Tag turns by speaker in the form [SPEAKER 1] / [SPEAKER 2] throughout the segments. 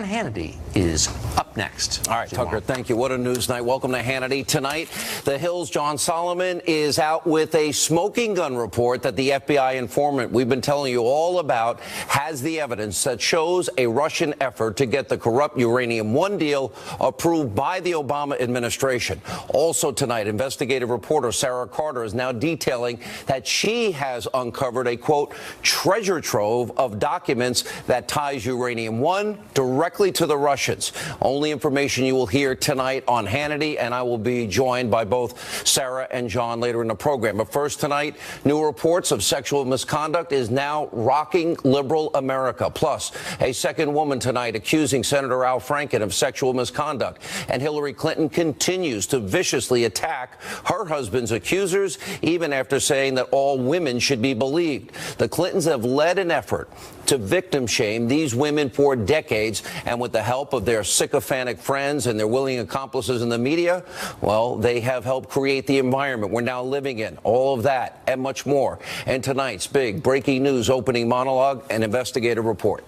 [SPEAKER 1] Hannity is up next.
[SPEAKER 2] All right, Tucker, thank you. What a news night. Welcome to Hannity. Tonight, The Hill's John Solomon is out with a smoking gun report that the FBI informant we've been telling you all about has the evidence that shows a Russian effort to get the corrupt uranium-1 deal approved by the Obama administration. Also tonight, investigative reporter Sara Carter is now detailing that she has uncovered a, quote, treasure trove of documents that ties uranium-1 directly to the Russians. Only information you will hear tonight on Hannity, and I will be joined by both Sara and John later in the program. But first tonight, new reports of sexual misconduct is now rocking liberal America. Plus, a second woman tonight accusing Senator Al Franken of sexual misconduct. And Hillary Clinton continues to viciously attack her husband's accusers, even after saying that all women should be believed. The Clintons have led an effort to victim shame these women for decades, and with the help of their sycophantic friends and their willing accomplices in the media, well, they have helped create the environment we're now living in. All of that and much more. And tonight's big breaking news opening monologue and investigative report.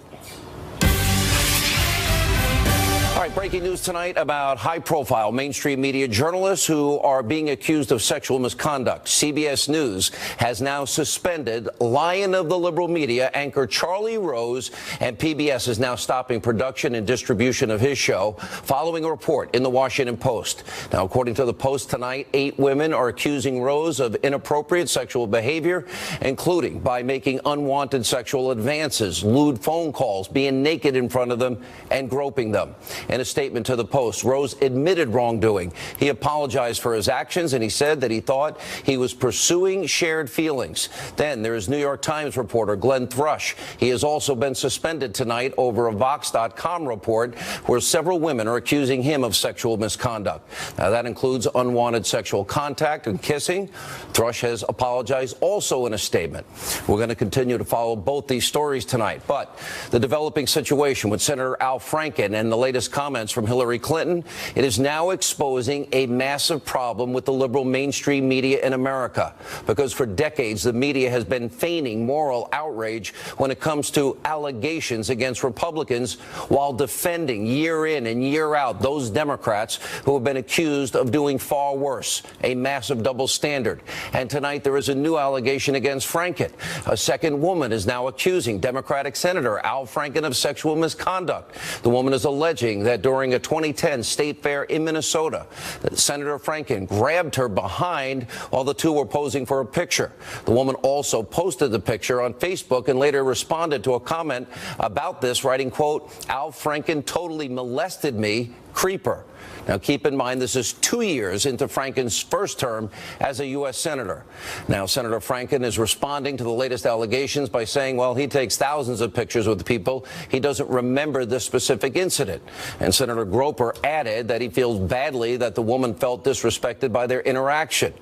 [SPEAKER 2] All right, breaking news tonight about high-profile mainstream media journalists who are being accused of sexual misconduct. CBS News has now suspended Lion of the liberal media anchor Charlie Rose, and PBS is now stopping production and distribution of his show following a report in the Washington Post. Now, according to the Post tonight, 8 women are accusing Rose of inappropriate sexual behavior, including by making unwanted sexual advances, lewd phone calls, being naked in front of them, and groping them. In a statement to the Post, Rose admitted wrongdoing. He apologized for his actions, and he said that he thought he was pursuing shared feelings. Then there is New York Times reporter Glenn Thrush. He has also been suspended tonight over a Vox.com report where several women are accusing him of sexual misconduct. Now, that includes unwanted sexual contact and kissing. Thrush has apologized also in a statement. We're going to continue to follow both these stories tonight. But the developing situation with Senator Al Franken and the latest comments from Hillary Clinton, it is now exposing a massive problem with the liberal mainstream media in America, because for decades the media has been feigning moral outrage when it comes to allegations against Republicans while defending year in and year out those Democrats who have been accused of doing far worse, a massive double standard. And tonight there is a new allegation against Franken. A second woman is now accusing Democratic Senator Al Franken of sexual misconduct. The woman is alleging that during a 2010 state fair in Minnesota, Senator Franken grabbed her behind while the two were posing for a picture. The woman also posted the picture on Facebook and later responded to a comment about this, writing, quote, "Al Franken totally molested me, creeper." Now, keep in mind, this is 2 years into Franken's first term as a U.S. Senator. Now, Senator Franken is responding to the latest allegations by saying, well, he takes thousands of pictures with people. He doesn't remember this specific incident. And Senator Groper added that he feels badly that the woman felt disrespected by their interaction.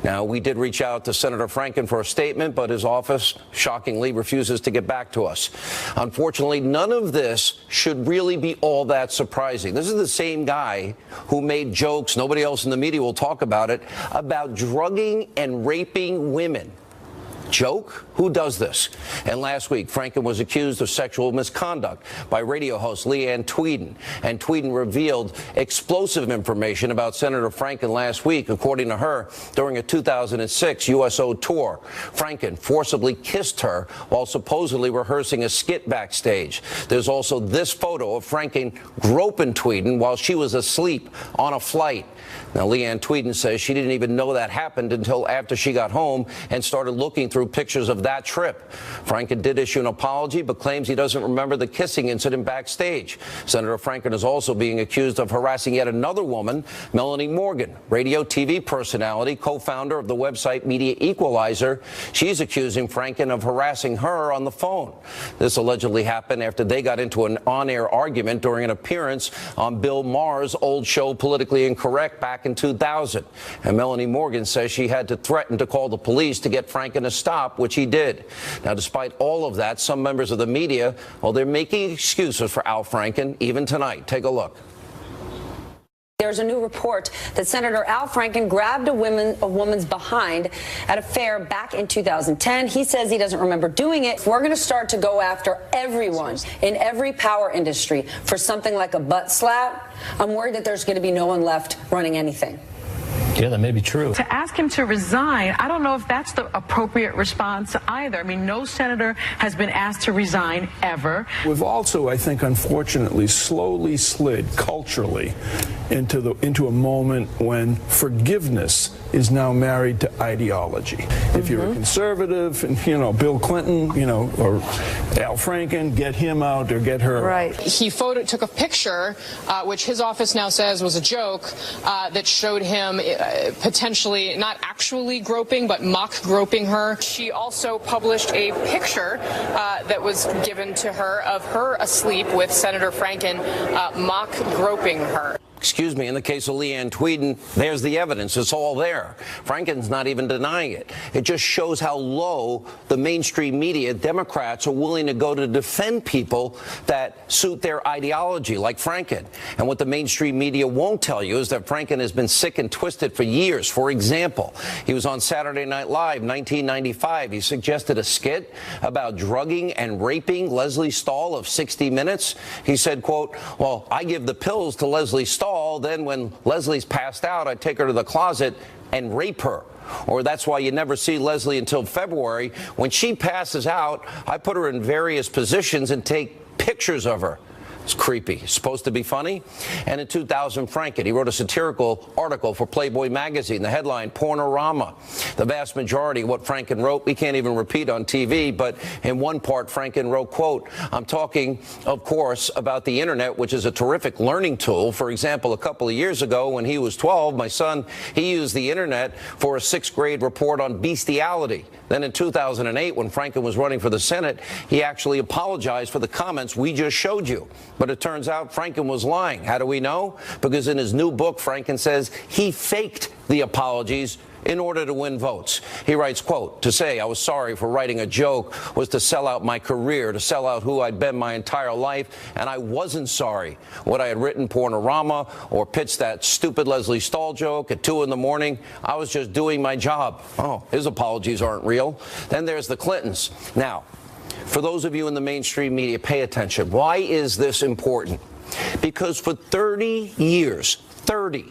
[SPEAKER 2] Now, we did reach out to Senator Franken for a statement, but his office shockingly refuses to get back to us. Unfortunately, none of this should really be all that surprising. This is the same guy who made jokes, nobody else in the media will talk about it, about drugging and raping women. Joke? Who does this? And last week, Franken was accused of sexual misconduct by radio host Leanne Tweeden. And Tweeden revealed explosive information about Senator Franken last week. According to her, during a 2006 USO tour, Franken forcibly kissed her while supposedly rehearsing a skit backstage. There's also this photo of Franken groping Tweeden while she was asleep on a flight. Now, Leanne Tweeden says she didn't even know that happened until after she got home and started looking through pictures of that trip. Franken did issue an apology, but claims he doesn't remember the kissing incident backstage. Senator Franken is also being accused of harassing yet another woman, Melanie Morgan, radio TV personality, co-founder of the website Media Equalizer. She's accusing Franken of harassing her on the phone. This allegedly happened after they got into an on-air argument during an appearance on Bill Maher's old show Politically Incorrect back in 2000. And Melanie Morgan says she had to threaten to call the police to get Franken to stop, which he did. Now, despite all of that, some members of the media, well, they're making excuses for Al Franken even tonight. Take a look.
[SPEAKER 3] there's a new report that Senator Al Franken grabbed a woman's behind at a fair back in 2010. He says he doesn't remember doing it. We're going to start to go after everyone in every power industry for something like a butt slap. I'm worried that there's going to be no one left running anything.
[SPEAKER 4] Yeah, that may be true.
[SPEAKER 5] To ask him to resign, I don't know if that's the appropriate response either. I mean, no senator has been asked to resign ever.
[SPEAKER 6] We've also, I think, unfortunately, slowly slid culturally into a moment when forgiveness is now married to ideology. If you're a conservative, and, you know, Bill Clinton, you know, or Al Franken, get him out or get her.
[SPEAKER 7] Right. He took a picture, which his office now says was a joke, that showed him potentially not actually groping, but mock groping her. She also published a picture that was given to her of her asleep with Senator Franken, mock groping her.
[SPEAKER 2] Excuse me, in the case of Leanne Tweeden, there's the evidence. It's all there. Franken's not even denying it. It just shows how low the mainstream media, Democrats, are willing to go to defend people that suit their ideology, like Franken. And what the mainstream media won't tell you is that Franken has been sick and twisted for years. For example, he was on Saturday Night Live, 1995. He suggested a skit about drugging and raping Leslie Stahl of 60 Minutes. He said, quote, well, I give the pills to Leslie Stahl. Then when Leslie's passed out, I take her to the closet and rape her. Or that's why you never see Leslie until February. When she passes out, I put her in various positions and take pictures of her. It's creepy. It's supposed to be funny. And in 2000, Franken, he wrote a satirical article for Playboy magazine. The headline, Pornorama. The vast majority of what Franken wrote, we can't even repeat on TV, but in one part, Franken wrote, quote, I'm talking, of course, about the internet, which is a terrific learning tool. For example, a couple of years ago, when he was 12, my son, he used the internet for a 6th grade report on bestiality. Then in 2008, when Franken was running for the Senate, he actually apologized for the comments we just showed you. But it turns out Franken was lying. How do we know? Because in his new book, Franken says he faked the apologies in order to win votes. He writes, quote, to say I was sorry for writing a joke was to sell out my career, to sell out who I'd been my entire life, and I wasn't sorry. What I had written, Pornorama, or pitched that stupid Leslie Stahl joke at 2 in the morning, I was just doing my job. Oh, his apologies aren't real. Then there's the Clintons. Now, for those of you in the mainstream media, pay attention. Why is this important? Because for 30 years, 30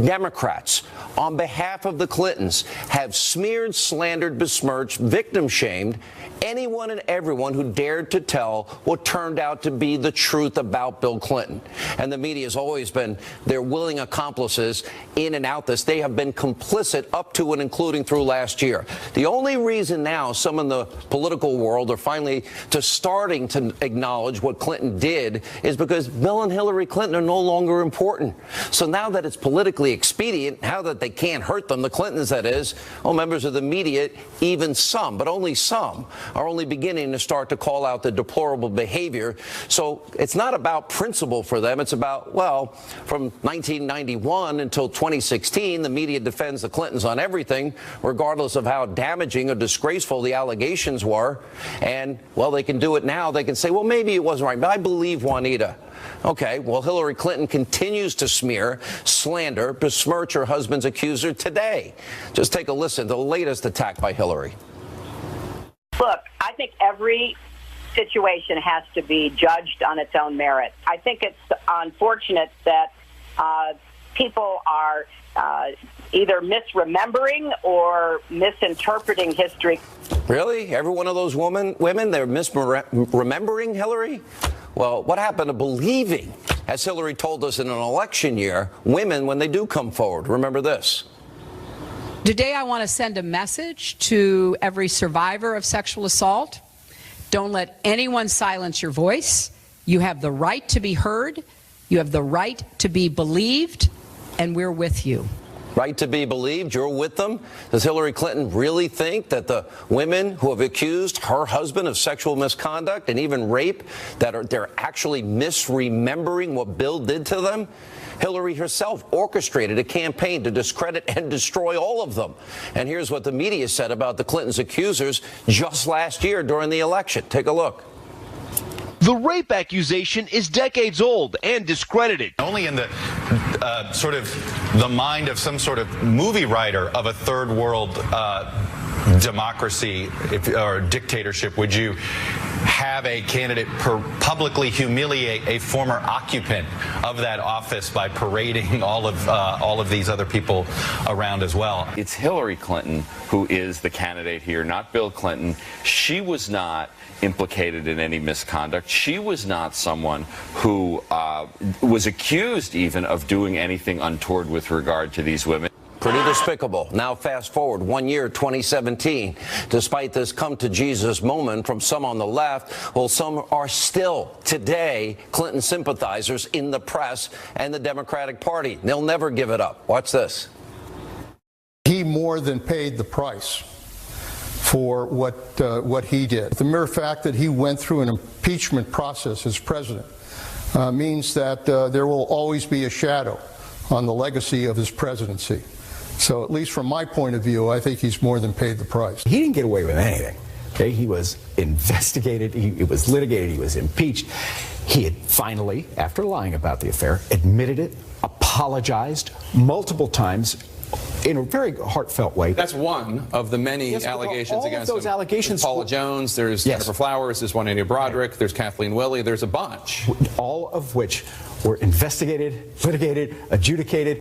[SPEAKER 2] Democrats, on behalf of the Clintons, have smeared, slandered, besmirched, victim-shamed anyone and everyone who dared to tell what turned out to be the truth about Bill Clinton. And the media has always been their willing accomplices in and out this. They have been complicit up to and including through last year. The only reason now some in the political world are finally starting to acknowledge what Clinton did is because Bill and Hillary Clinton are no longer important. So now that it's politically expedient, now that they can't hurt them, the Clintons that is, well, members of the media, even some, but only some, are only beginning to start to call out the deplorable behavior. So it's not about principle for them. It's about, well, from 1991 until 2016, the media defends the Clintons on everything, regardless of how damaging or disgraceful the allegations were. And, well, they can do it now. They can say, well, maybe it wasn't right, but I believe Juanita. Okay, well, Hillary Clinton continues to smear, slander, besmirch her husband's accuser today. Just take a listen to the latest attack by Hillary.
[SPEAKER 8] Look, I think every situation has to be judged on its own merit. I think it's unfortunate that people are either misremembering or misinterpreting history.
[SPEAKER 2] Really? Every one of those women, they're misremembering Hillary? Well, what happened to believing, as Hillary told us in an election year, women when they do come forward? Remember this.
[SPEAKER 9] Today, I want to send a message to every survivor of sexual assault. Don't let anyone silence your voice. You have the right to be heard. You have the right to be believed, and we're with you.
[SPEAKER 2] Right to be believed, you're with them? Does Hillary Clinton really think that the women who have accused her husband of sexual misconduct and even rape, they're actually misremembering what Bill did to them? Hillary herself orchestrated a campaign to discredit and destroy all of them. And here's what the media said about the Clintons' accusers just last year during the election. Take a look.
[SPEAKER 10] The rape accusation is decades old and discredited.
[SPEAKER 11] Only in the sort of the mind of some sort of movie writer of a third world democracy or dictatorship would you have a candidate publicly humiliate a former occupant of that office by parading all of these other people around as well.
[SPEAKER 12] It's Hillary Clinton who is the candidate here, not Bill Clinton. She was not implicated in any misconduct. She was not someone who was accused even of doing anything untoward with regard to these women.
[SPEAKER 2] Pretty despicable. Now fast forward 1 year, 2017. Despite this come-to-Jesus moment from some on the left, well, some are still today Clinton sympathizers in the press and the Democratic Party. They'll never give it up. Watch this.
[SPEAKER 13] He more than paid the price for what he did. The mere fact that he went through an impeachment process as president means that there will always be a shadow on the legacy of his presidency. So at least from my point of view, I think he's more than paid the price.
[SPEAKER 14] He didn't get away with anything. Okay? He was investigated, he was litigated, he was impeached. He had finally, after lying about the affair, admitted it, apologized multiple times in a very heartfelt way.
[SPEAKER 15] That's one of the many allegations against him.
[SPEAKER 14] Those allegations.
[SPEAKER 15] There's Paula Jones, there's Jennifer Flowers, there's one Andy Broderick, there's Kathleen Willey, there's a bunch.
[SPEAKER 14] All of which were investigated, litigated, adjudicated.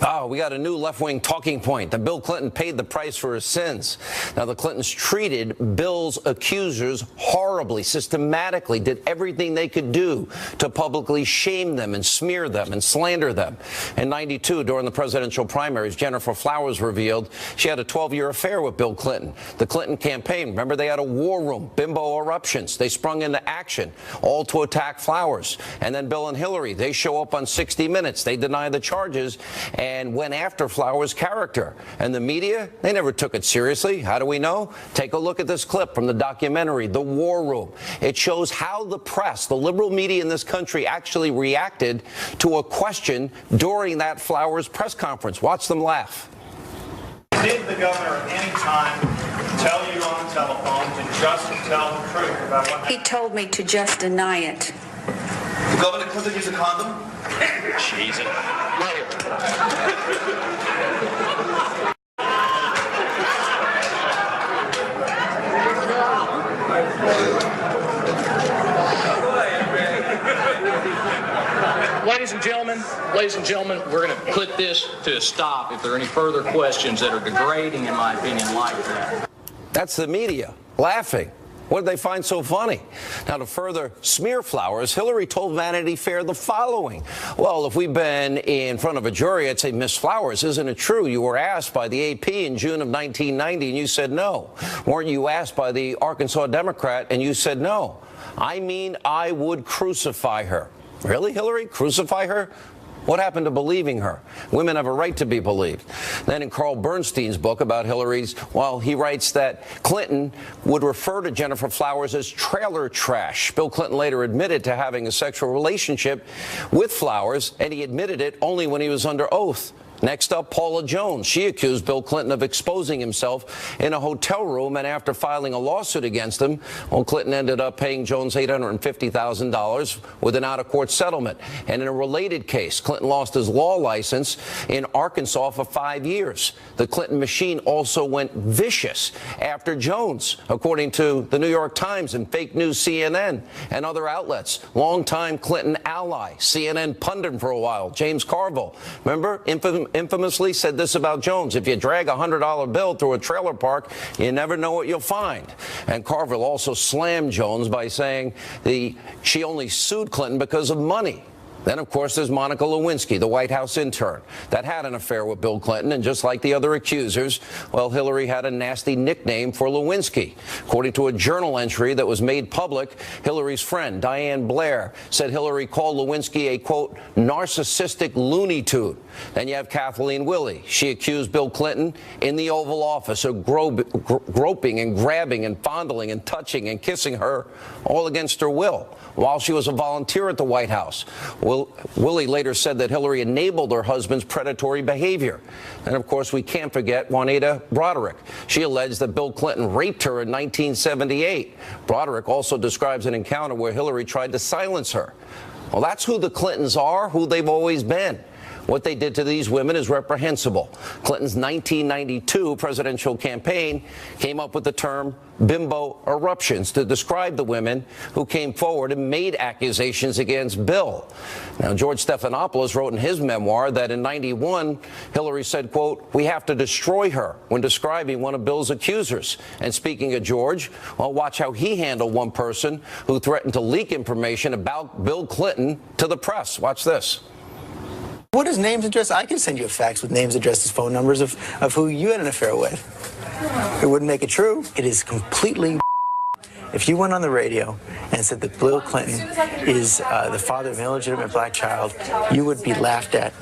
[SPEAKER 2] Oh, we got a new left-wing talking point that Bill Clinton paid the price for his sins. Now, the Clintons treated Bill's accusers horribly, systematically, did everything they could do to publicly shame them and smear them and slander them. In '92, during the presidential primaries, Jennifer Flowers revealed she had a 12-year affair with Bill Clinton. The Clinton campaign, remember, they had a war room, bimbo eruptions. They sprung into action, all to attack Flowers. And then Bill and Hillary, they show up on 60 Minutes. They deny the charges and went after Flowers' character. And the media, they never took it seriously. How do we know? Take a look at this clip from the documentary, The War Room. It shows how the press, the liberal media in this country, actually reacted to a question during that Flowers press conference. Watch them laugh.
[SPEAKER 16] Did the governor at any time tell you on the telephone to just tell the truth about what happened?
[SPEAKER 17] He told me to just deny it.
[SPEAKER 16] The governor couldn't use a condom?
[SPEAKER 12] Cheese it.
[SPEAKER 4] Ladies and gentlemen, we're going to put this to a stop. If there are any further questions that are degrading, in my opinion, like that.
[SPEAKER 2] That's the media laughing. What did they find so funny? Now, to further smear Flowers, Hillary told Vanity Fair the following. Well, if we've been in front of a jury, I'd say, Miss Flowers, isn't it true you were asked by the AP in June of 1990 and you said no? Weren't you asked by the Arkansas Democrat and you said no? I mean, I would crucify her. Really, Hillary? Crucify her? What happened to believing her? Women have a right to be believed. Then in Carl Bernstein's book about Hillary's, well, he writes that Clinton would refer to Jennifer Flowers as trailer trash. Bill Clinton later admitted to having a sexual relationship with Flowers, and he admitted it only when he was under oath. Next up, Paula Jones. She accused Bill Clinton of exposing himself in a hotel room, and after filing a lawsuit against him, well, Clinton ended up paying Jones $850,000 with an out-of-court settlement. And in a related case, Clinton lost his law license in Arkansas for 5 years. The Clinton machine also went vicious after Jones, according to the New York Times and fake news CNN and other outlets. Longtime Clinton ally, CNN pundit for a while, James Carville. Remember, infamously said this about Jones: if you drag a $100 bill through a trailer park, you never know what you'll find. And Carville also slammed Jones by saying she only sued Clinton because of money. Then, of course, there's Monica Lewinsky, the White House intern, that had an affair with Bill Clinton. And just like the other accusers, well, Hillary had a nasty nickname for Lewinsky. According to a journal entry that was made public, Hillary's friend, Diane Blair, said Hillary called Lewinsky a, quote, narcissistic Looney Tune. Then you have Kathleen Willey. She accused Bill Clinton in the Oval Office of groping and grabbing and fondling and touching and kissing her, all against her will, while she was a volunteer at the White House. Willie later said that Hillary enabled her husband's predatory behavior. And, of course, we can't forget Juanita Broderick. She alleged that Bill Clinton raped her in 1978. Broderick also describes an encounter where Hillary tried to silence her. Well, that's who the Clintons are, who they've always been. What they did to these women is reprehensible. Clinton's 1992 presidential campaign came up with the term bimbo eruptions to describe the women who came forward and made accusations against Bill. Now, George Stephanopoulos wrote in his memoir that in 91, Hillary said, quote, "We have to destroy her," when describing one of Bill's accusers. And speaking of George, well, watch how he handled one person who threatened to leak information about Bill Clinton to the press. Watch this.
[SPEAKER 18] What is names, address? I can send you a fax with names, addresses, phone numbers of who you had an affair with. It wouldn't make it true. It is completely. If you went on the radio and said that Bill Clinton is the father of an illegitimate black child, you would be laughed at.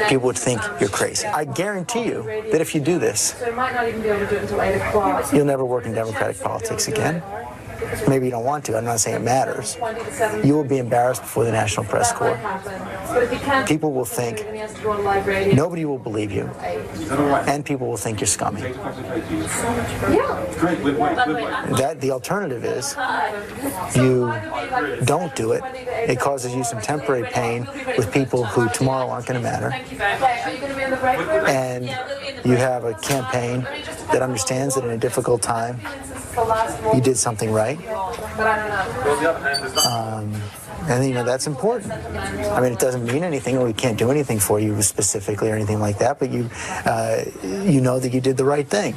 [SPEAKER 18] People would think you're crazy. I guarantee you that if you do this, you'll never work in Democratic politics again. Maybe you don't want to. I'm not saying it matters. You will be embarrassed before the National Press Corps. People will think, nobody will believe you, and people will think you're scummy. The alternative is you don't do it. It causes you some temporary pain with people who tomorrow aren't going to matter. And you have a campaign that understands that in a difficult time, you did something right. And, you know, that's important. I mean, it doesn't mean anything, or we can't do anything for you specifically or anything like that, but you know that you did the right thing.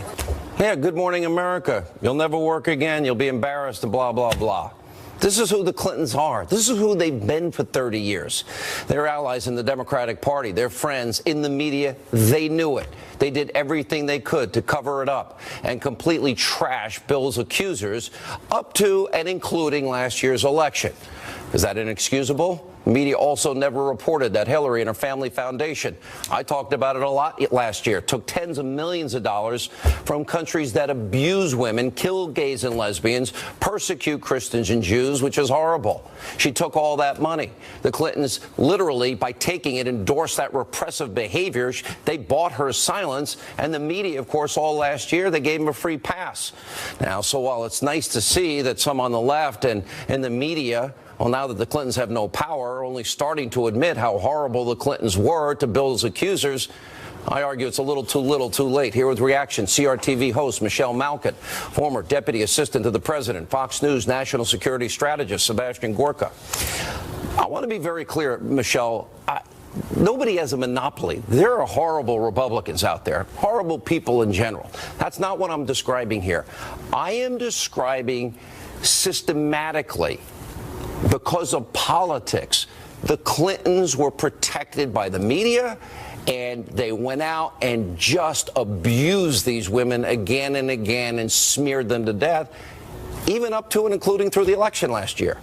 [SPEAKER 2] Yeah, Good Morning America. You'll never work again. You'll be embarrassed and blah, blah, blah. This is who the Clintons are. This is who they've been for 30 years. They're allies in the Democratic Party. They're friends in the media. They knew it. They did everything they could to cover it up and completely trash Bill's accusers up to and including last year's election. Is that inexcusable? Media also never reported that Hillary and her family foundation, I talked about it a lot last year, took tens of millions of dollars from countries that abuse women, kill gays and lesbians, persecute Christians and Jews, which is horrible. She took all that money. The Clintons literally, by taking it, endorsed that repressive behavior. They bought her silence, and the media, of course, all last year, they gave them a free pass. Now, so while it's nice to see that some on the left and in the media, well, now that the Clintons have no power, are only starting to admit how horrible the Clintons were to Bill's accusers, I argue it's a little too late. Here with reaction, CRTV host Michelle Malkin, former deputy assistant to the president, Fox News national security strategist Sebastian Gorka. I want to be very clear, Michelle. Nobody has a monopoly. There are horrible Republicans out there, horrible people in general. That's not what I'm describing here. I am describing systematically, because of politics, the Clintons were protected by the media, and they went out and just abused these women again and again and smeared them to death, even up to and including through the election last year.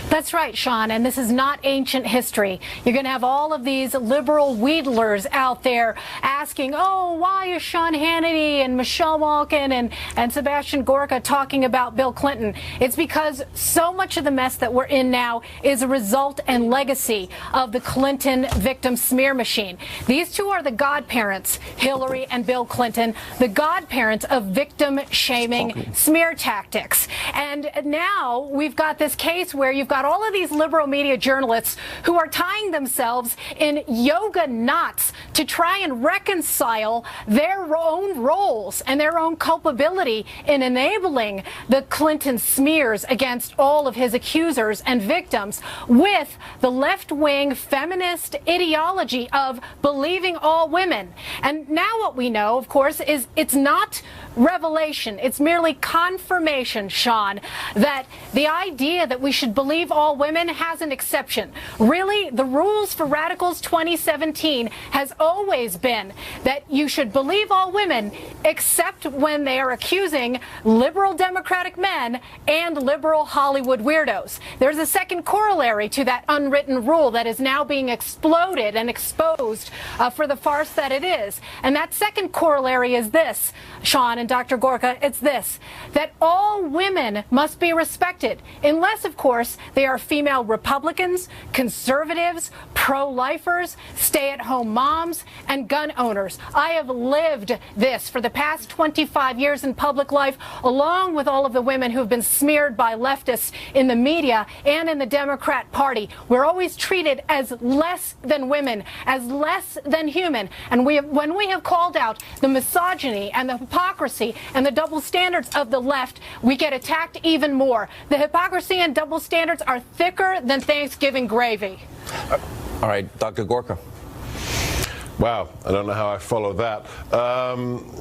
[SPEAKER 19] That's right, Sean, and this is not ancient history. You're going to have all of these liberal wheedlers out there asking, oh, why is Sean Hannity and Michelle Malkin and Sebastian Gorka talking about Bill Clinton? It's because so much of the mess that we're in now is a result and legacy of the Clinton victim smear machine. These two are the godparents, Hillary and Bill Clinton, the godparents of victim-shaming smear tactics. And now we've got this case where you've got all of these liberal media journalists who are tying themselves in yoga knots to try and reconcile their own roles and their own culpability in enabling the Clinton smears against all of his accusers and victims with the left-wing feminist ideology of believing all women. And now what we know, of course, is it's not revelation. It's merely confirmation, Sean, that the idea that we should believe all women has an exception. Really, the rules for Radicals 2017 has always been that you should believe all women except when they are accusing liberal Democratic men and liberal Hollywood weirdos. There's a second corollary to that unwritten rule that is now being exploded and exposed for the farce that it is. And that second corollary is this, Sean, and Dr. Gorka, it's this, that all women must be respected, unless, of course, they are female Republicans, conservatives, pro-lifers, stay-at-home moms, and gun owners. I have lived this for the past 25 years in public life, along with all of the women who have been smeared by leftists in the media and in the Democrat Party. We're always treated as less than women, as less than human. And when we have called out the misogyny and the hypocrisy and the double standards of the left, we get attacked even more. The hypocrisy and double standards are thicker than Thanksgiving gravy.
[SPEAKER 2] All right, Dr. Gorka.
[SPEAKER 20] Wow, I don't know how I follow that.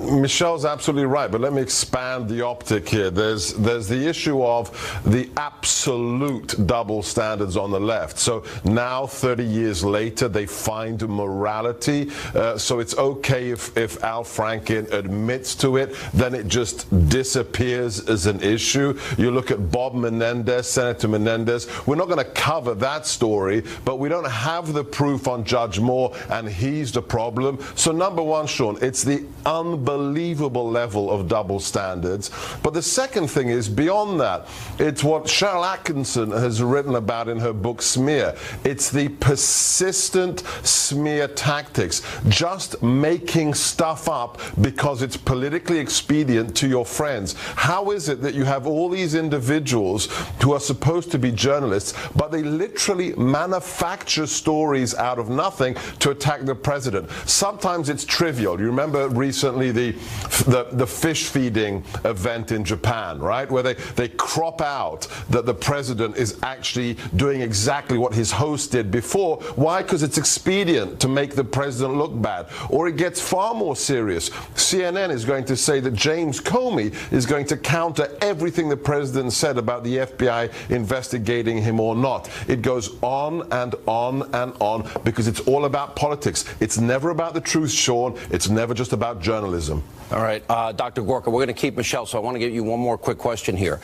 [SPEAKER 20] Michelle's absolutely right, but let me expand the optic here. There's the issue of the absolute double standards on the left. So now, 30 years later, they find morality. So it's okay if Al Franken admits to it, then it just disappears as an issue. You look at Bob Menendez, Senator Menendez. We're not going to cover that story, but we don't have the proof on Judge Moore, and he's the problem. So number one, Sean, it's the unbelievable level of double standards. But the second thing is, beyond that, it's what Cheryl Atkinson has written about in her book Smear. It's the persistent smear tactics, just making stuff up because it's politically expedient to your friends. How is it that you have all these individuals who are supposed to be journalists, but they literally manufacture stories out of nothing to attack the president? Sometimes it's trivial. You remember recently the fish feeding event in Japan, right? Where they crop out that the president is actually doing exactly what his host did before. Why? Because it's expedient to make the president look bad. Or it gets far more serious. CNN is going to say that James Comey is going to counter everything the president said about the FBI investigating him or not. It goes on and on and on because it's all about politics. It's never about the truth, Sean. It's never just about journalism.
[SPEAKER 2] All right, Dr. Gorka, we're going to keep Michelle, so I want to give you one more quick question here.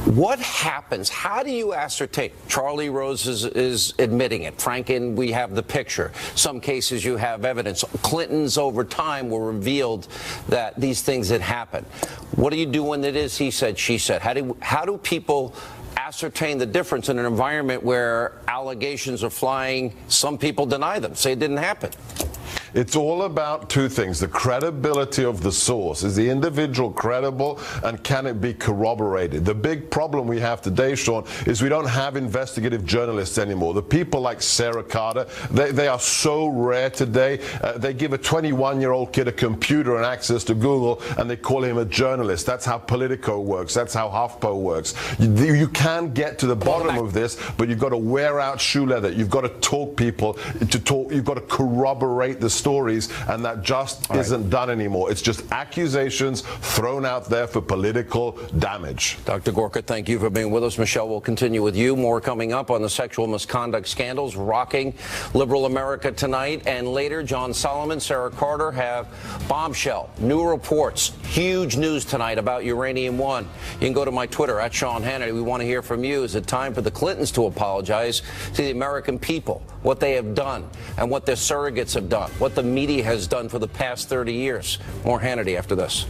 [SPEAKER 2] What happens? How do you ascertain? Charlie Rose is admitting it. Franken, we have the picture. Some cases you have evidence. Clinton's over time were revealed that these things had happened. What do you do when it is he said, she said? How do people ascertain the difference in an environment where allegations are flying? Some people deny them, say it didn't happen.
[SPEAKER 20] It's all about two things. The credibility of the source. Is the individual credible, and can it be corroborated? The big problem we have today, Sean, is we don't have investigative journalists anymore. The people like Sarah Carter, they are so rare today. They give a 21-year-old kid a computer and access to Google, and they call him a journalist. That's how Politico works. That's how HuffPo works. You can get to the bottom of this, but you've got to wear out shoe leather. You've got to talk people to talk. You've got to corroborate the stories, and that just isn't done anymore. It's just accusations thrown out there for political damage.
[SPEAKER 2] Dr. Gorka, thank you for being with us. Michelle, we'll continue with you. More coming up on the sexual misconduct scandals rocking liberal America tonight. And later, John Solomon, Sarah Carter have bombshell, new reports, huge news tonight about Uranium One. You can go to my Twitter, at Sean Hannity. We want to hear from you. Is it time for the Clintons to apologize to the American people, what they have done and what their surrogates have done, what the media has done for the past 30 years. More Hannity after this.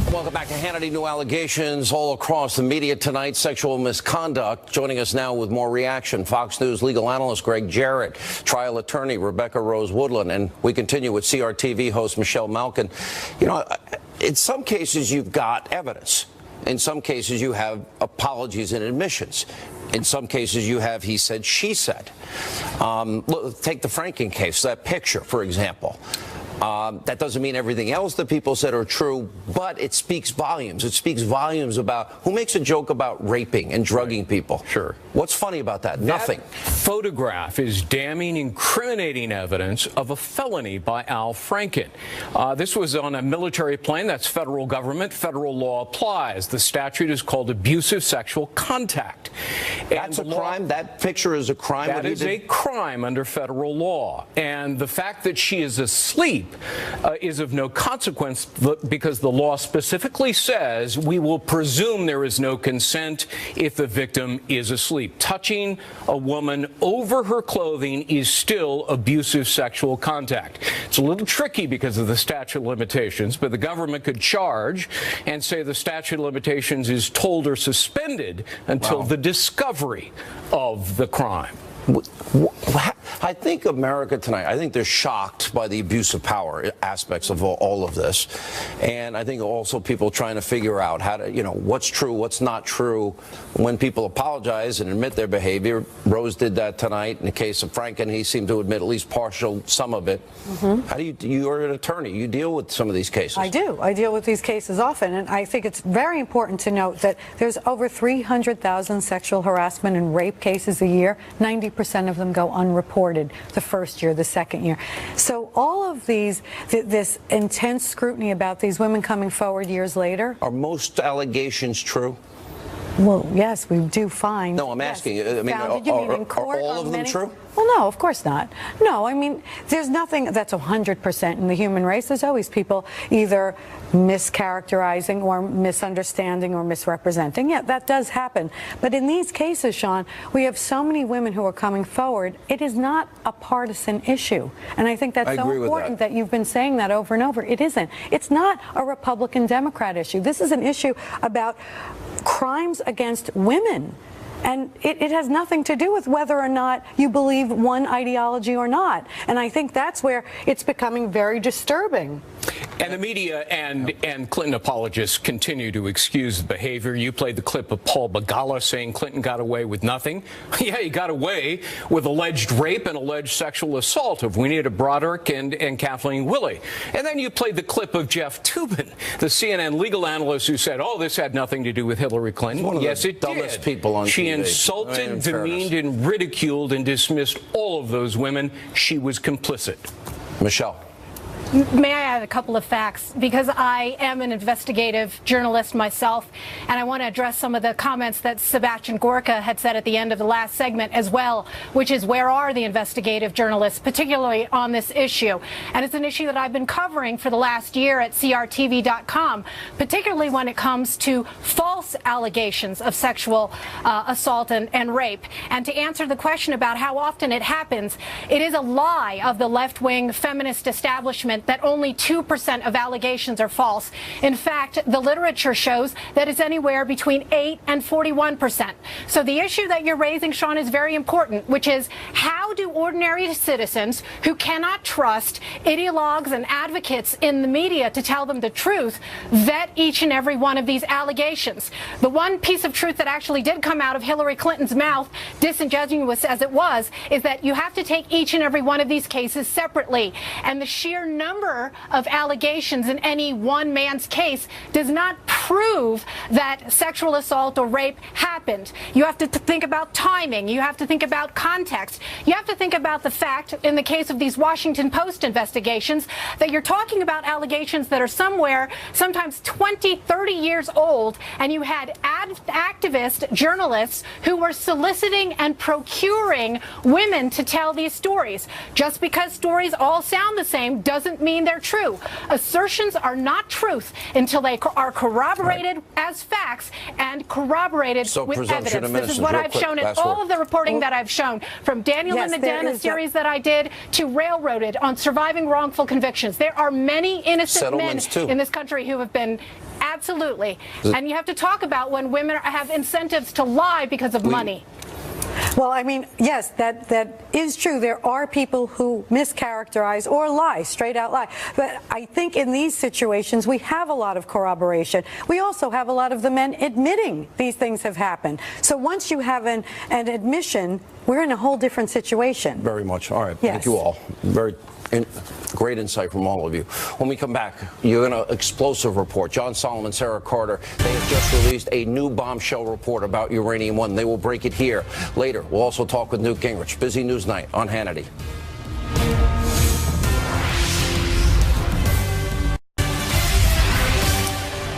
[SPEAKER 2] Welcome back to Hannity. New allegations all across the media tonight. Sexual misconduct. Joining us now with more reaction, Fox News legal analyst Greg Jarrett, trial attorney Rebecca Rose Woodland, and we continue with CRTV host Michelle Malkin. You know, in some cases you've got evidence. In some cases you have apologies and admissions. In some cases you have he said, she said. Look, take the Franken case, that picture, for example. That doesn't mean everything else that people said are true, but it speaks volumes. It speaks volumes about who makes a joke about raping and drugging people. Sure. What's funny about that? Nothing.
[SPEAKER 21] Photograph is damning, incriminating evidence of a felony by Al Franken. This was on a military plane. That's federal government. Federal law applies. The statute is called abusive sexual contact.
[SPEAKER 2] That's a crime? That picture is a crime?
[SPEAKER 21] That is a crime under federal law. And the fact that she is asleep asleep is of no consequence because the law specifically says we will presume there is no consent if the victim is asleep. Touching a woman over her clothing is still abusive sexual contact. It's a little tricky because of the statute of limitations, but the government could charge and say the statute of limitations is told or suspended until the discovery of the crime.
[SPEAKER 2] I think America tonight, I think they're shocked by the abuse of power aspects of all of this. And I think also people trying to figure out how to, what's true, what's not true. When people apologize and admit their behavior, Rose did that tonight. In the case of Franken, he seemed to admit at least some of it. How do you're an attorney, you deal with some of these cases.
[SPEAKER 1] I do. I deal with these cases often. And I think it's very important to note that there's over 300,000 sexual harassment and rape cases a year. 90% of them go unreported the first year, the second year. So all of these, this intense scrutiny about these women coming forward years later.
[SPEAKER 2] Are most allegations true?
[SPEAKER 1] Well, yes, we do find.
[SPEAKER 2] No, I'm asking. I mean,
[SPEAKER 1] are
[SPEAKER 2] all of them true?
[SPEAKER 1] Well, no, of course not. No, I mean, there's nothing that's 100% in the human race. There's always people either mischaracterizing or misunderstanding or misrepresenting. Yeah, that does happen. But in these cases, Sean, we have so many women who are coming forward. It is not a partisan issue. And I think that's so important that you've been saying that over and over. It isn't. It's not a Republican-Democrat issue. This is an issue about crimes against women. And it has nothing to do with whether or not you believe one ideology or not. And I think that's where it's becoming very disturbing.
[SPEAKER 21] And the media and Clinton apologists continue to excuse the behavior. You played the clip of Paul Begala saying Clinton got away with nothing. Yeah, he got away with alleged rape and alleged sexual assault of Juanita Broderick and Kathleen Willey. And then you played the clip of Jeff Toobin, the CNN legal analyst who said, oh, this had nothing to do with Hillary Clinton. Yes, it did.
[SPEAKER 2] Dumbest people on
[SPEAKER 21] She
[SPEAKER 2] TV.
[SPEAKER 21] insulted, demeaned, and ridiculed and dismissed all of those women. She was complicit.
[SPEAKER 2] Michelle.
[SPEAKER 19] May I add a couple of facts? Because I am an investigative journalist myself, and I want to address some of the comments that Sebastian Gorka had said at the end of the last segment as well, which is where are the investigative journalists, particularly on this issue? And it's an issue that I've been covering for the last year at CRTV.com, particularly when it comes to false allegations of sexual assault and rape. And to answer the question about how often it happens, it is a lie of the left-wing feminist establishment that only 2% of allegations are false. In fact, the literature shows that it's anywhere between 8 and 41%. So the issue that you're raising, Sean, is very important, which is how do ordinary citizens who cannot trust ideologues and advocates in the media to tell them the truth vet each and every one of these allegations? The one piece of truth that actually did come out of Hillary Clinton's mouth, disingenuous as it was, is that you have to take each and every one of these cases separately. And the sheer number of allegations in any one man's case does not prove that sexual assault or rape happened. You have to think about timing. You have to think about context. You have to think about the fact, in the case of these Washington Post investigations, that you're talking about allegations that are sometimes 20, 30 years old, and you had activist journalists who were soliciting and procuring women to tell these stories. Just because stories all sound the same doesn't mean they're true. Assertions are not truth until they are corroborated as facts and corroborated with evidence. This is what I've shown in all of the reporting that I've shown, from Daniel in the Den, a series that I did, to Railroaded on surviving wrongful convictions. There are many innocent men in this country who have been absolutely. And you have to talk about when women have incentives to lie because of money.
[SPEAKER 1] Well, I mean, yes, that is true. There are people who mischaracterize or lie, straight out lie. But I think in these situations, we have a lot of corroboration. We also have a lot of the men admitting these things have happened. So once you have an admission, we're in a whole different situation.
[SPEAKER 2] Very much. All right.
[SPEAKER 1] Yes.
[SPEAKER 2] Thank you all. Great insight from all of you. When we come back, you're going to explosive report. John Solomon, Sarah Carter, they have just released a new bombshell report about Uranium One. They will break it here. Later, we'll also talk with Newt Gingrich. Busy news night on Hannity.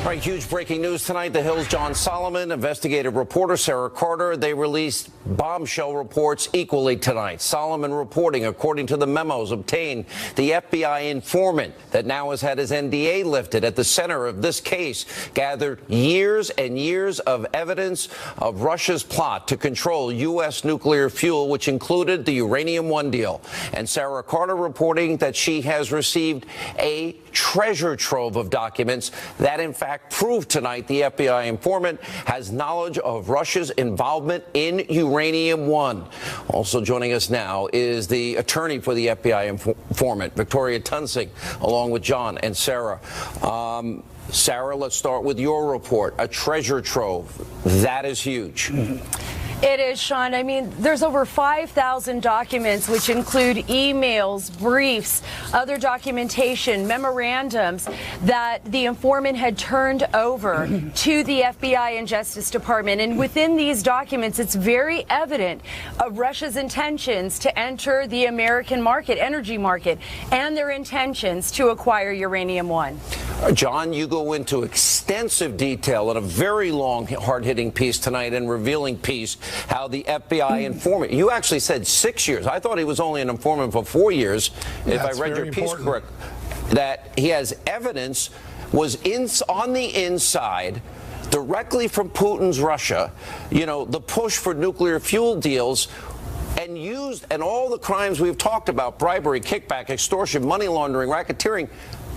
[SPEAKER 2] right, huge breaking news tonight. The Hill's John Solomon, investigative reporter Sara Carter, they released bombshell reports equally tonight. Solomon reporting, according to the memos obtained, the FBI informant that now has had his NDA lifted at the center of this case gathered years and years of evidence of Russia's plot to control U.S. nuclear fuel, which included the Uranium One deal. And Sara Carter reporting that she has received a treasure trove of documents that, in fact, prove tonight the FBI informant has knowledge of Russia's involvement in Uranium One. Also joining us now is the attorney for the FBI informant, Victoria Tunsing, along with John and Sara. Sara, let's start with your report. A treasure trove. That is huge.
[SPEAKER 3] It is, Sean. I mean, there's over 5,000 documents, which include emails, briefs, other documentation, memorandums that the informant had turned over to the FBI and Justice Department. And within these documents, it's very evident of Russia's intentions to enter the American market, energy market, and their intentions to acquire Uranium One.
[SPEAKER 2] John, you go into extensive detail in a very long, hard-hitting piece tonight and revealing piece how the FBI informant, you actually said 6 years. I thought he was only an informant for 4 years, if I read your piece correct, that he has evidence was on the inside directly from Putin's Russia, you know, the push for nuclear fuel deals, and used, and all the crimes we've talked about, bribery, kickback, extortion, money laundering, racketeering,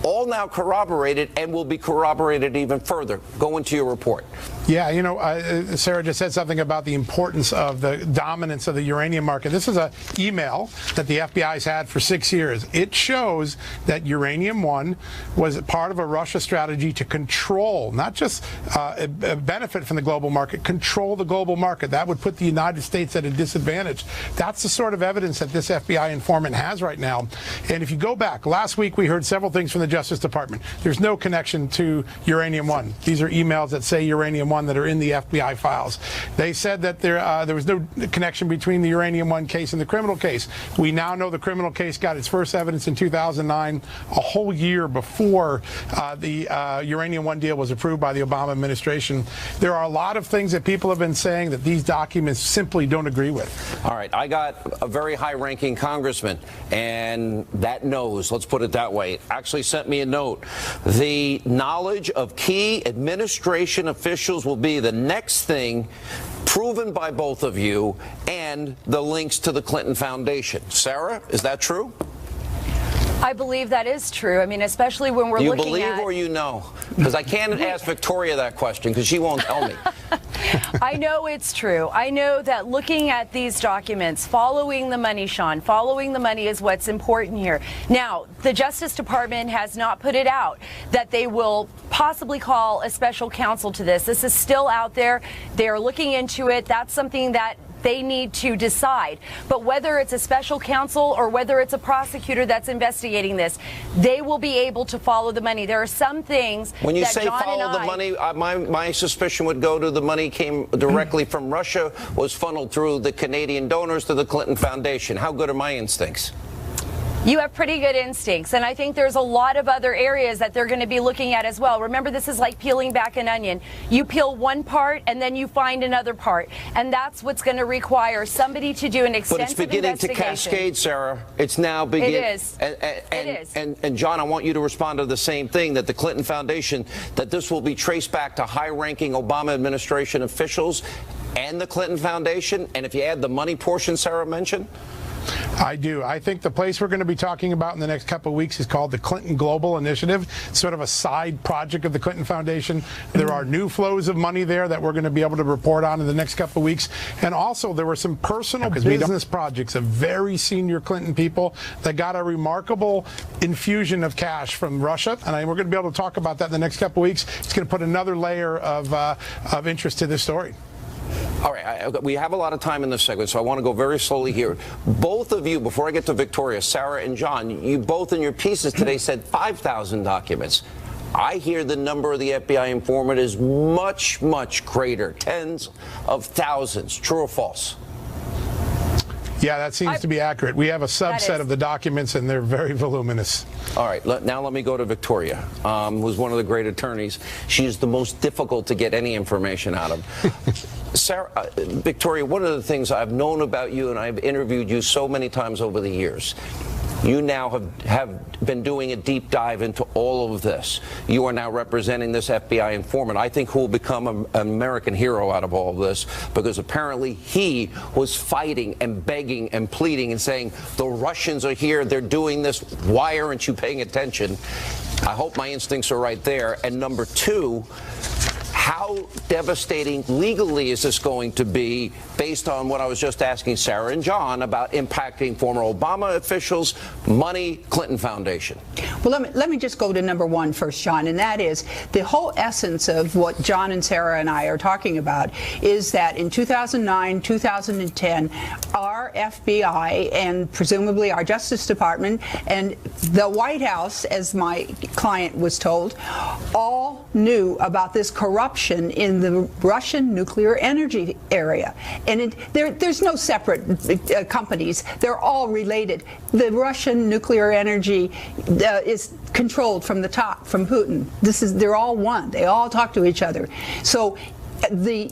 [SPEAKER 2] all now corroborated and will be corroborated even further. Go into your report.
[SPEAKER 22] Yeah, you know, Sara just said something about the importance of the dominance of the uranium market. This is an email that the FBI's had for 6 years. It shows that Uranium One was part of a Russia strategy to control, not just benefit from the global market, control the global market. That would put the United States at a disadvantage. That's the sort of evidence that this FBI informant has right now. And if you go back, last week we heard several things from the Justice Department. There's no connection to Uranium One. These are emails that say Uranium One that are in the FBI files. They said that there was no connection between the Uranium One case and the criminal case. We now know the criminal case got its first evidence in 2009, a whole year before the Uranium One deal was approved by the Obama administration. There are a lot of things that people have been saying that these documents simply don't agree with.
[SPEAKER 2] All right, I got a very high-ranking congressman, and that knows, let's put it that way, actually sent me a note. The knowledge of key administration officials will be the next thing proven by both of you, and the links to the Clinton Foundation. Sara, is that true?
[SPEAKER 3] I believe that is true. I mean, especially when we're looking at...
[SPEAKER 2] You believe or you know? Because I can't ask Victoria that question because she won't tell me.
[SPEAKER 3] I know it's true. I know that looking at these documents, following the money, Sean, following the money is what's important here. Now, the Justice Department has not put it out that they will possibly call a special counsel to this. This is still out there. They are looking into it. That's something that they need to decide. But whether it's a special counsel or whether it's a prosecutor that's investigating this, they will be able to follow the money. There are some things
[SPEAKER 2] when you
[SPEAKER 3] that
[SPEAKER 2] say
[SPEAKER 3] John
[SPEAKER 2] follow the money, my suspicion would go to the money came directly from Russia, was funneled through the Canadian donors to the Clinton Foundation. How good are my instincts?
[SPEAKER 3] You have pretty good instincts, and I think there's a lot of other areas that they're going to be looking at as well. Remember, this is like peeling back an onion. You peel one part, and then you find another part, and that's what's going to require somebody to do an extensive investigation.
[SPEAKER 2] But it's beginning to cascade, Sara. It's now beginning.
[SPEAKER 3] It is. It is.
[SPEAKER 2] And John, I want you to respond to the same thing, that the Clinton Foundation, that this will be traced back to high-ranking Obama administration officials and the Clinton Foundation, and if you add the money portion Sara mentioned?
[SPEAKER 22] I do. I think the place we're going to be talking about in the next couple of weeks is called the Clinton Global Initiative. It's sort of a side project of the Clinton Foundation. There are new flows of money there that we're going to be able to report on in the next couple of weeks. And also, there were some personal business projects of very senior Clinton people that got a remarkable infusion of cash from Russia. And we're going to be able to talk about that in the next couple of weeks. It's going to put another layer of interest to this story.
[SPEAKER 2] All right, we have a lot of time in this segment, so I want to go very slowly here. Both of you, before I get to Victoria, Sara and John, you both in your pieces today said 5,000 documents. I hear the number of the FBI informant is much, much greater, tens of thousands. True or false?
[SPEAKER 22] Yeah, that seems to be accurate. We have a subset of the documents, and they're very voluminous.
[SPEAKER 2] All right, now let me go to Victoria, who's one of the great attorneys. She's the most difficult to get any information out of. Sara, Victoria, one of the things I've known about you, and I've interviewed you so many times over the years, you now have been doing a deep dive into all of this. You are now representing this FBI informant. I think who will become an American hero out of all of this, because apparently he was fighting and begging and pleading and saying, the Russians are here, they're doing this, why aren't you paying attention? I hope my instincts are right there. And number two, how devastating legally is this going to be based on what I was just asking Sara and John about impacting former Obama officials, money, Clinton Foundation?
[SPEAKER 5] Well, let me just go to number one first, John, and that is the whole essence of what John and Sara and I are talking about is that in 2009, 2010, our FBI and presumably our Justice Department and the White House, as my client was told, all knew about this corruption in the Russian nuclear energy area. And there's no separate companies. They're all related. The Russian nuclear energy is controlled from the top, from Putin. They're all one. They all talk to each other. So the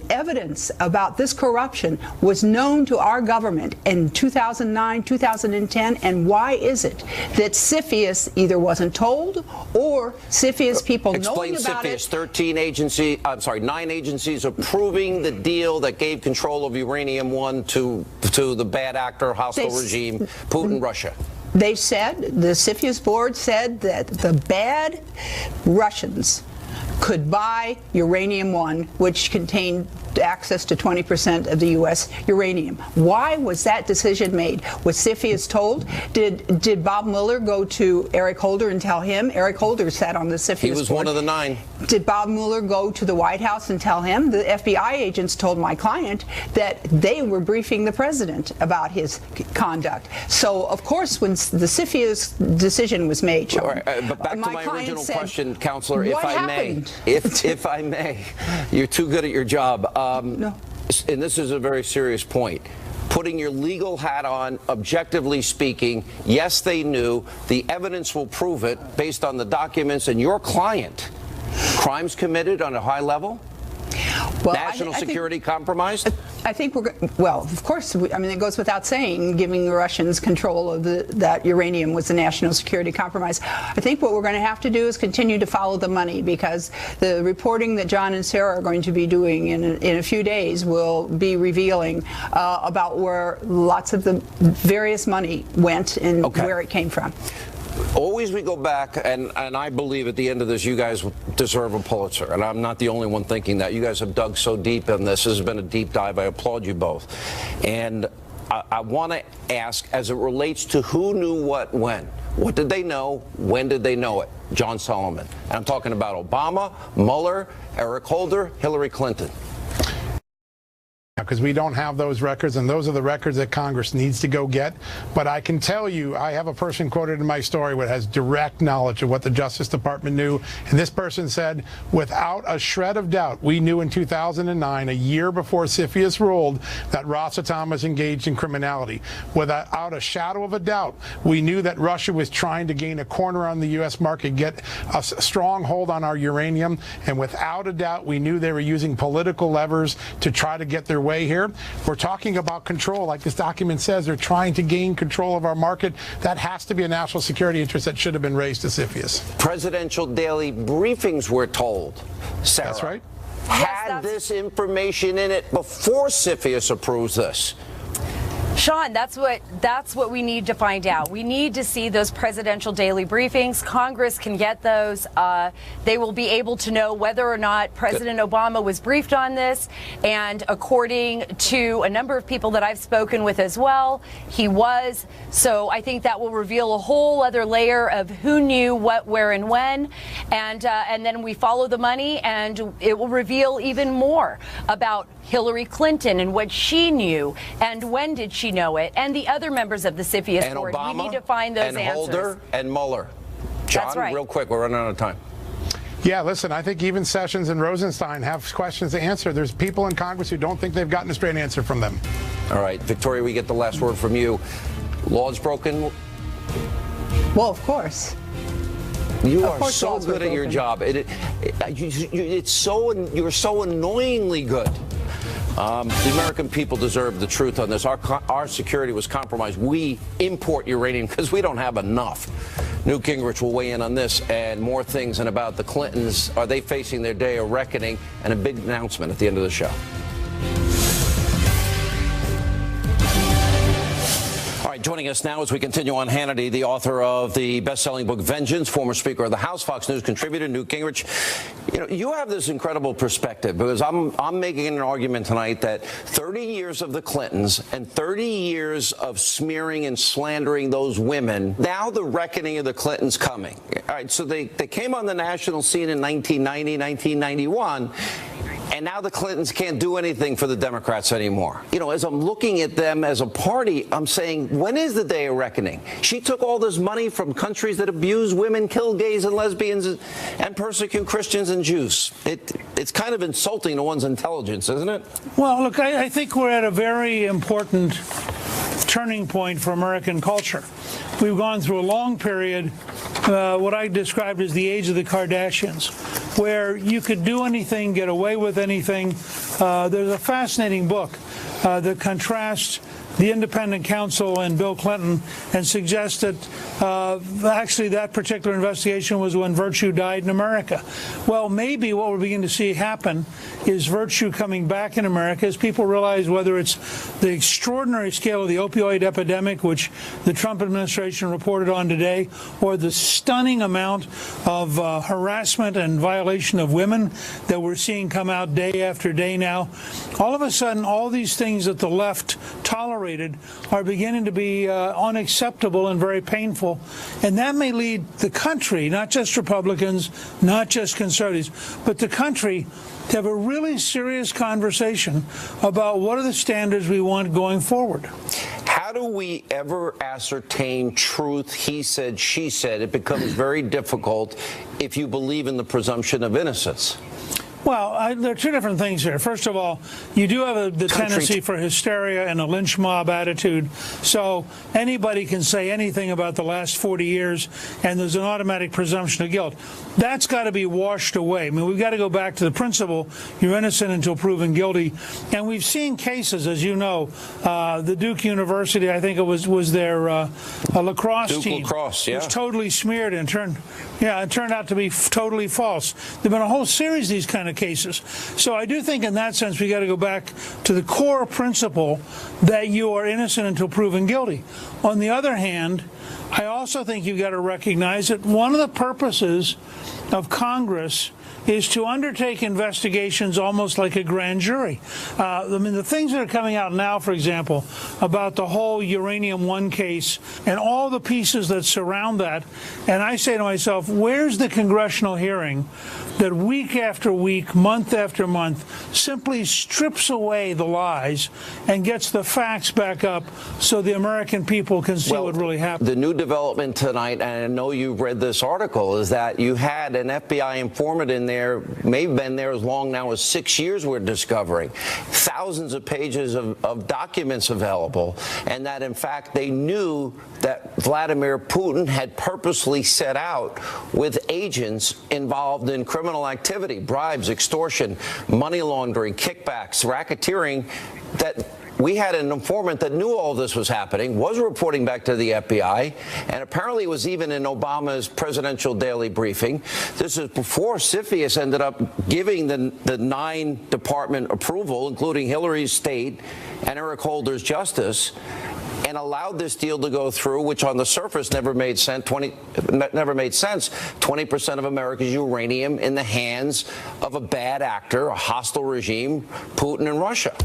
[SPEAKER 5] evidence about this corruption was known to our government in 2009, 2010, and why is it that CFIUS either wasn't told or CFIUS people knowing about it?
[SPEAKER 2] Explain CFIUS. 9 agencies approving the deal that gave control of Uranium One to the bad actor, hostile regime, Putin, Russia.
[SPEAKER 5] They said, the CFIUS board said that the bad Russians could buy Uranium One, which contained access to 20% of the U.S. uranium. Why was that decision made? Was CFIUS told? Did Bob Mueller go to Eric Holder and tell him? Eric Holder sat on the CFIUS board.
[SPEAKER 2] He was one of the 9.
[SPEAKER 5] Did Bob Mueller go to the White House and tell him? The FBI agents told my client that they were briefing the president about his conduct. So, of course, when the CFIUS decision was made, Sean,
[SPEAKER 2] but back to my original question, Counselor,
[SPEAKER 5] if
[SPEAKER 2] I may, you're too good at your job.
[SPEAKER 5] No.
[SPEAKER 2] And this is a very serious point. Putting your legal hat on, objectively speaking, yes, they knew. The evidence will prove it based on the documents and your client. Crimes committed on a high level?
[SPEAKER 5] Well,
[SPEAKER 2] National security compromised?
[SPEAKER 5] I think well, of course, I mean, it goes without saying, giving the Russians control of that uranium was a national security compromise. I think what we're going to have to do is continue to follow the money, because the reporting that John and Sara are going to be doing in a few days will be revealing about where lots of the various money went and where it came from.
[SPEAKER 2] Always we go back, and I believe at the end of this, you guys deserve a Pulitzer, and I'm not the only one thinking that. You guys have dug so deep in this. This has been a deep dive. I applaud you both. And I want to ask, as it relates to who knew what when. What did they know? When did they know it? John Solomon. And I'm talking about Obama, Mueller, Eric Holder, Hillary Clinton.
[SPEAKER 22] Because we don't have those records, and those are the records that Congress needs to go get. But I can tell you, I have a person quoted in my story who has direct knowledge of what the Justice Department knew, and this person said, without a shred of doubt, we knew in 2009, a year before CFIUS ruled, that Rosatom was engaged in criminality. Without a shadow of a doubt, we knew that Russia was trying to gain a corner on the U.S. market, get a strong hold on our uranium, and without a doubt, we knew they were using political levers to try to get their way here. We're talking about control. Like this document says, they're trying to gain control of our market. That has to be a national security interest that should have been raised to CFIUS.
[SPEAKER 2] Presidential daily briefings, we're told. Sara,
[SPEAKER 22] that's right.
[SPEAKER 2] Had this information in it before CFIUS approves this.
[SPEAKER 3] Sean, that's what we need to find out. We need to see those presidential daily briefings. Congress can get those. They will be able to know whether or not President Obama was briefed on this. And according to a number of people that I've spoken with as well, he was. So I think that will reveal a whole other layer of who knew what, where, and when. And then we follow the money, and it will reveal even more about Hillary Clinton and what she knew and when did she know it, and the other members of the CFIUS board.
[SPEAKER 2] Obama,
[SPEAKER 3] we need to find those
[SPEAKER 2] and
[SPEAKER 3] answers.
[SPEAKER 2] Holder and Mueller. John,
[SPEAKER 3] that's right.
[SPEAKER 2] Real quick, we're running out of time.
[SPEAKER 22] Yeah, listen, I think even Sessions and Rosenstein have questions to answer. There's people in Congress who don't think they've gotten a straight answer from them.
[SPEAKER 2] All right, Victoria, we get the last word from you. Laws broken.
[SPEAKER 5] Well, of course.
[SPEAKER 2] You are so good at your job. You're so annoyingly good. The American people deserve the truth on this. Our security was compromised. We import uranium because we don't have enough. Newt Gingrich will weigh in on this and more things, and about the Clintons. Are they facing their day of reckoning? And a big announcement at the end of the show. Joining us now as we continue on, Hannity, the author of the best-selling book Vengeance, former Speaker of the House, Fox News contributor, Newt Gingrich. You know, you have this incredible perspective, because I'm making an argument tonight that 30 years of the Clintons and 30 years of smearing and slandering those women, now the reckoning of the Clintons coming. All right, so they came on the national scene in 1990, 1991. And now the Clintons can't do anything for the Democrats anymore. You know, as I'm looking at them as a party, I'm saying, when is the day of reckoning? She took all this money from countries that abuse women, kill gays and lesbians, and persecute Christians and Jews. It's kind of insulting to one's intelligence, isn't it?
[SPEAKER 6] Well, look, I think we're at a very important turning point for American culture. We've gone through a long period, what I described as the age of the Kardashians, where you could do anything, get away with anything. There's a fascinating book that contrasts the independent counsel and Bill Clinton and suggests that actually that particular investigation was when virtue died in America. Well, maybe what we're beginning to see happen is virtue coming back in America as people realize whether it's the extraordinary scale of the opioid epidemic, which the Trump administration reported on today, or the stunning amount of harassment and violation of women that we're seeing come out day after day now. All of a sudden, all these things that the left tolerated are beginning to be unacceptable and very painful. And that may lead the country, not just Republicans, not just conservatives, but the country to have a really serious conversation about what are the standards we want going forward.
[SPEAKER 2] How do we ever ascertain truth, he said, she said? It becomes very difficult if you believe in the presumption of innocence.
[SPEAKER 6] Well, there are two different things here. First of all, you do have the tendency for hysteria and a lynch mob attitude. So anybody can say anything about the last 40 years, and there's an automatic presumption of guilt. That's got to be washed away. I mean, we've got to go back to the principle, you're innocent until proven guilty. And we've seen cases, as you know, the Duke University, I think it was their lacrosse
[SPEAKER 2] Duke
[SPEAKER 6] team.
[SPEAKER 2] Lacrosse, yeah.
[SPEAKER 6] Was totally smeared and it turned out to be totally false. There've been a whole series of these kind of cases. So I do think in that sense we got to go back to the core principle that you are innocent until proven guilty. On the other hand, I also think you've got to recognize that one of the purposes of Congress is to undertake investigations almost like a grand jury. I mean, the things that are coming out now, for example, about the whole Uranium One case and all the pieces that surround that, and I say to myself, where's the congressional hearing that week after week, month after month, simply strips away the lies and gets the facts back up so the American people can see what really happened?
[SPEAKER 2] The new development tonight, and I know you've read this article, is that you had an FBI informant in there, may have been there as long now as 6 years, we're discovering. Thousands of pages of documents available, and that, in fact, they knew that Vladimir Putin had purposely set out with agents involved in criminal activity, bribes, extortion, money laundering, kickbacks, racketeering, that we had an informant that knew all this was happening, was reporting back to the FBI, and apparently was even in Obama's presidential daily briefing. This is before CFIUS ended up giving the 9 department approval, including Hillary's state and Eric Holder's justice, and allowed this deal to go through, which on the surface never made sense. 20% of America's uranium in the hands of a bad actor, a hostile regime, Putin and Russia.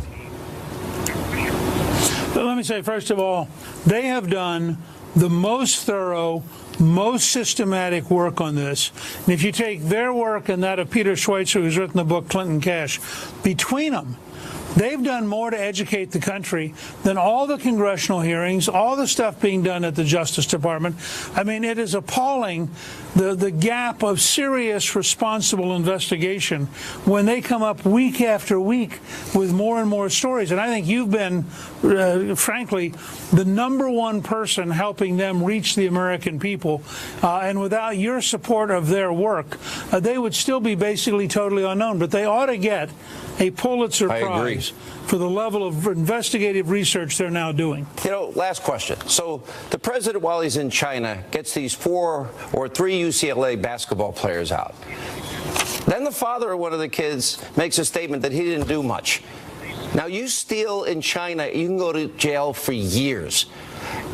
[SPEAKER 6] But let me say, first of all, they have done the most thorough, most systematic work on this. And if you take their work and that of Peter Schweitzer, who's written the book Clinton Cash, between them, They've done more to educate the country than all the congressional hearings, all the stuff being done at the Justice Department. I mean, it is appalling, the gap of serious, responsible investigation when they come up week after week with more and more stories. And I think you've been, frankly, the #1 person helping them reach the American people. And without your support of their work, they would still be basically totally unknown. But they ought to get a Pulitzer Prize for the level of investigative research they're now doing.
[SPEAKER 2] You know, last question. So the president, while he's in China, gets these 4 or 3 UCLA basketball players out. Then the father of one of the kids makes a statement that he didn't do much. Now, you steal in China, you can go to jail for years.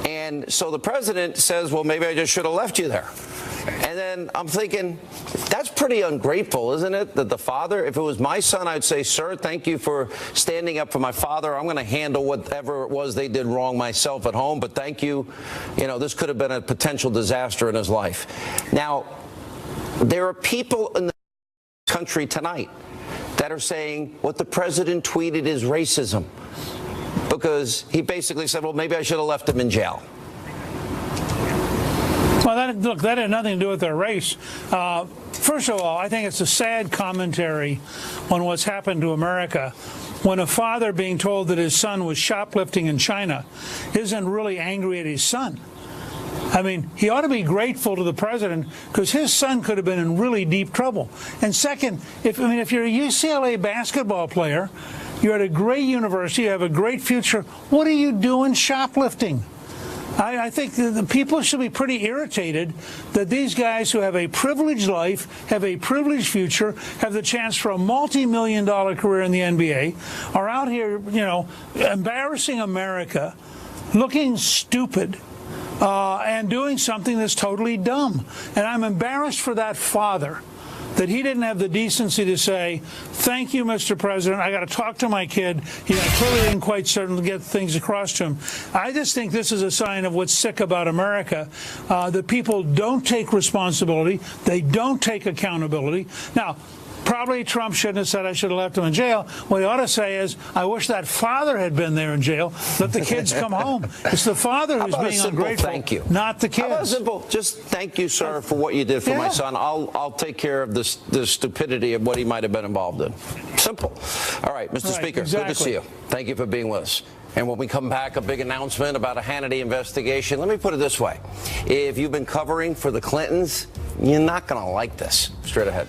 [SPEAKER 2] And so the president says, well, maybe I just should have left you there. And then I'm thinking, that's pretty ungrateful, isn't it? That the father, if it was my son, I'd say, sir, thank you for standing up for my father. I'm going to handle whatever it was they did wrong myself at home, but thank you. You know, this could have been a potential disaster in his life. Now, there are people in the country tonight that are saying what the president tweeted is racism, because he basically said, well, maybe I should have left him in jail.
[SPEAKER 6] Well, look, that had nothing to do with their race. First of all, I think it's a sad commentary on what's happened to America when a father being told that his son was shoplifting in China isn't really angry at his son. I mean, he ought to be grateful to the president because his son could have been in really deep trouble. And second, if you're a UCLA basketball player, you're at a great university, you have a great future, what are you doing shoplifting? I think the people should be pretty irritated that these guys who have a privileged life, have a privileged future, have the chance for a multi-million-dollar career in the NBA, are out here, you know, embarrassing America, looking stupid, and doing something that's totally dumb. And I'm embarrassed for that father, that he didn't have the decency to say, thank you, Mr. President, I got to talk to my kid. He clearly didn't quite certainly get things across to him. I just think this is a sign of what's sick about America, that people don't take responsibility, they don't take accountability. Now, probably Trump shouldn't have said I should have left him in jail. What he ought to say is, I wish that father had been there in jail. Let the kids come home. It's the father who's being ungrateful,
[SPEAKER 2] thank you,
[SPEAKER 6] not the kids.
[SPEAKER 2] How about simple? Just thank you, sir, for what you did for my son. I'll take care of the stupidity of what he might have been involved in. Simple. All right, Mr. Speaker, good to see you. Thank you for being with us. And when we come back, a big announcement about a Hannity investigation. Let me put it this way. If you've been covering for the Clintons, you're not going to like this. Straight ahead.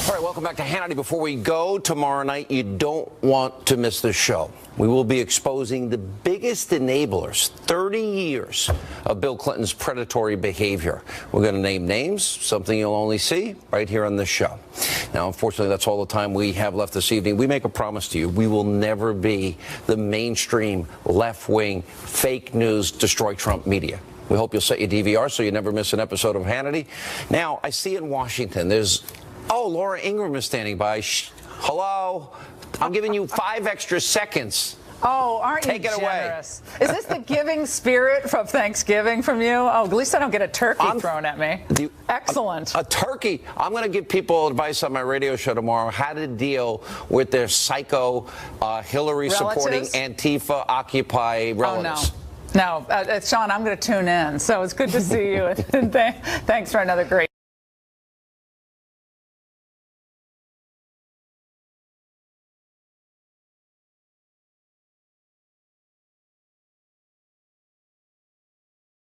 [SPEAKER 2] All right, welcome back to Hannity. Before we go, tomorrow night, you don't want to miss this show. We will be exposing the biggest enablers, 30 years of Bill Clinton's predatory behavior. We're going to name names, something you'll only see right here on this show. Now, unfortunately, that's all the time we have left this evening. We make a promise to you. We will never be the mainstream, left-wing, fake news, destroy Trump media. We hope you'll set your DVR so you never miss an episode of Hannity. Now, I see in Washington, oh, Laura Ingraham is standing by. Hello? I'm giving you 5 extra seconds.
[SPEAKER 7] Oh, aren't you generous? Is this the giving spirit from Thanksgiving from you? Oh, at least I don't get a turkey thrown at me. Excellent.
[SPEAKER 2] A turkey. I'm going to give people advice on my radio show tomorrow how to deal with their psycho, Hillary-supporting Antifa, Occupy relatives.
[SPEAKER 7] Oh, no. No, Sean, I'm going to tune in. So it's good to see you. And thanks for another great